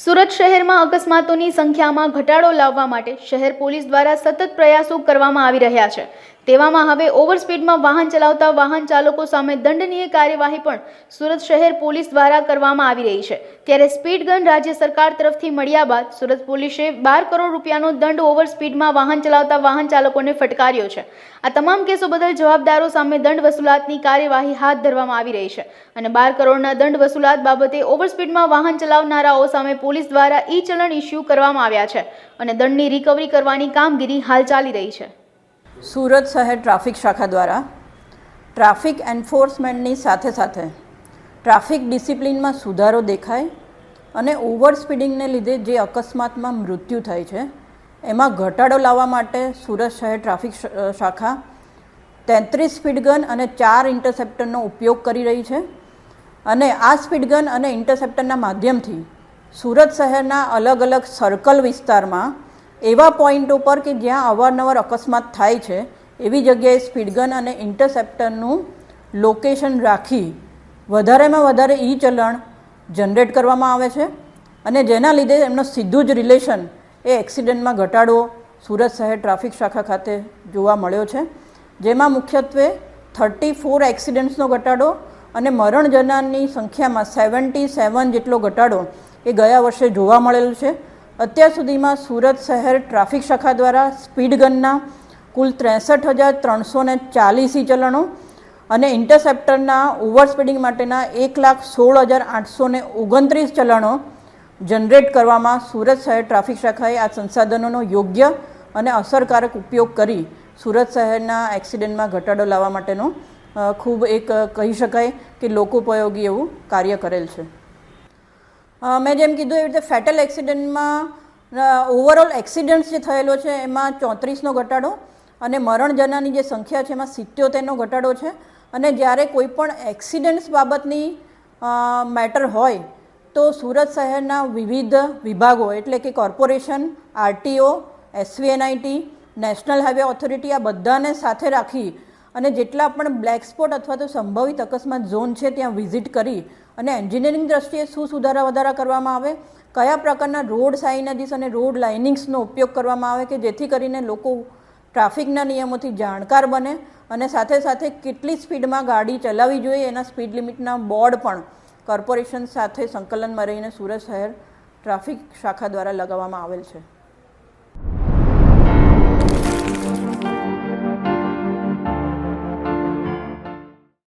સુરત શહેરમાં અકસ્માતોની સંખ્યામાં ઘટાડો લાવવા માટે શહેર પોલીસ દ્વારા સતત પ્રયાસો કરવામાં આવી રહ્યા છે। તેવામાં હવે ઓવરસ્પીડમાં વાહન ચલાવતા વાહન ચાલકો સામે દંડનીય કાર્યવાહી પણ સુરત શહેર પોલીસ દ્વારા કરવામાં આવી રહી છે। ત્યારે સ્પીડ ગન રાજ્ય સરકાર તરફથી મળ્યા બાદ સુરત પોલીસે 12 કરોડ રૂપિયાનો દંડ ઓવરસ્પીડમાં વાહન ચલાવતા વાહન ચાલકોને ફટકાર્યો છે। આ તમામ કેસો બદલ જવાબદારો સામે દંડ વસૂલાતની કાર્યવાહી હાથ ધરવામાં આવી રહી છે અને 12 કરોડના દંડ વસૂલાત બાબતે ઓવરસ્પીડમાં વાહન ચલાવનારાઓ સામે પોલીસ દ્વારા ઈ-ચલણ ઇસ્યુ કરવામાં આવ્યા છે અને દંડની રિકવરી કરવાની કામગીરી હાલ ચાલી રહી છે। સુરત શહેર ટ્રાફિક શાખા દ્વારા ટ્રાફિક એન્ફોર્સમેન્ટની સાથે સાથે ટ્રાફિક ડિસિપ્લિનમાં સુધારો દેખાય અને ઓવર સ્પીડિંગને લીધે જે અકસ્માતમાં મૃત્યુ થાય છે એમાં ઘટાડો લાવવા માટે સુરત શહેર ટ્રાફિક શાખા 33 સ્પીડ ગન અને 4 ઇન્ટરસેપ્ટરનો ઉપયોગ કરી રહી છે અને આ સ્પીડ ગન અને ઇન્ટરસેપ્ટરના માધ્યમથી સુરત શહેરના અલગ અલગ સર્કલ વિસ્તારમાં એવા પોઈન્ટો પર કે જ્યાં અવારનવાર અકસ્માત થાય છે એવી જગ્યાએ સ્પીડ ગન અને ઇન્ટરસેપ્ટરનું લોકેશન રાખી વધારેમાં વધારે ઈ ચલણ જનરેટ કરવામાં આવે છે અને જેના લીધે એમનો સીધું જ રિલેશન એ એક્સિડન્ટમાં ઘટાડો સુરત શહેર ટ્રાફિક શાખા ખાતે જોવા મળ્યો છે, જેમાં મુખ્યત્વે 34 એક્સિડન્ટ્સનો ઘટાડો અને મરણ જનારની સંખ્યામાં 77 જેટલો ઘટાડો એ ગયા વર્ષે જોવા મળેલું છે। અત્યાર સુધીમાં સુરત શહેર ટ્રાફિક શાખા દ્વારા સ્પીડ ગનના કુલ 63,340 ઈ ચલણો અને ઇન્ટરસેપ્ટરના ઓવર સ્પીડિંગ માટેના 1,16,829 ચલણો જનરેટ કરવામાં સુરત શહેર ટ્રાફિક શાખાએ આ સંસાધનોનો યોગ્ય અને અસરકારક ઉપયોગ કરી સુરત શહેરના એક્સિડન્ટમાં ઘટાડો લાવવા માટેનો ખૂબ એક કહી શકાય કે લોકોપયોગી એવું કાર્ય કરેલ છે। મેં જેમ કીધું એવી રીતે ફેટલ એક્સિડન્ટમાં ઓવરઓલ એક્સિડન્ટ્સ જે થયેલો છે એમાં 34નો ઘટાડો અને મરણ જનારની જે સંખ્યા છે એમાં 77નો ઘટાડો છે અને જ્યારે કોઈ પણ એક્સિડન્ટ્સ બાબતની મેટર હોય તો સુરત શહેરના વિવિધ વિભાગો એટલે કે corporation, RTO, SVNIT, national highway authority આ બધાને સાથે રાખી અને જેટલા પણ બ્લેક સ્પોટ અથવા તો સંભવિત અકસ્માત ઝોન છે ત્યાં વિઝિટ કરી અને એન્જિનિયરિંગ દ્રષ્ટિએ શું સુધારા વધારા કરવામાં આવે, કયા પ્રકારના રોડ સાઇનેજીસ અને રોડ લાઇનિંગ્સનો ઉપયોગ કરવામાં આવે કે જેથી કરીને લોકો ટ્રાફિકના નિયમોથી જાણકાર બને અને સાથે સાથે કેટલી સ્પીડમાં ગાડી ચલાવવી જોઈએ એના સ્પીડ લિમિટના બોર્ડ પણ કોર્પોરેશન સાથે સંકલનમાં રહીને સુરત શહેર ટ્રાફિક શાખા દ્વારા લગાવવામાં આવેલ છે।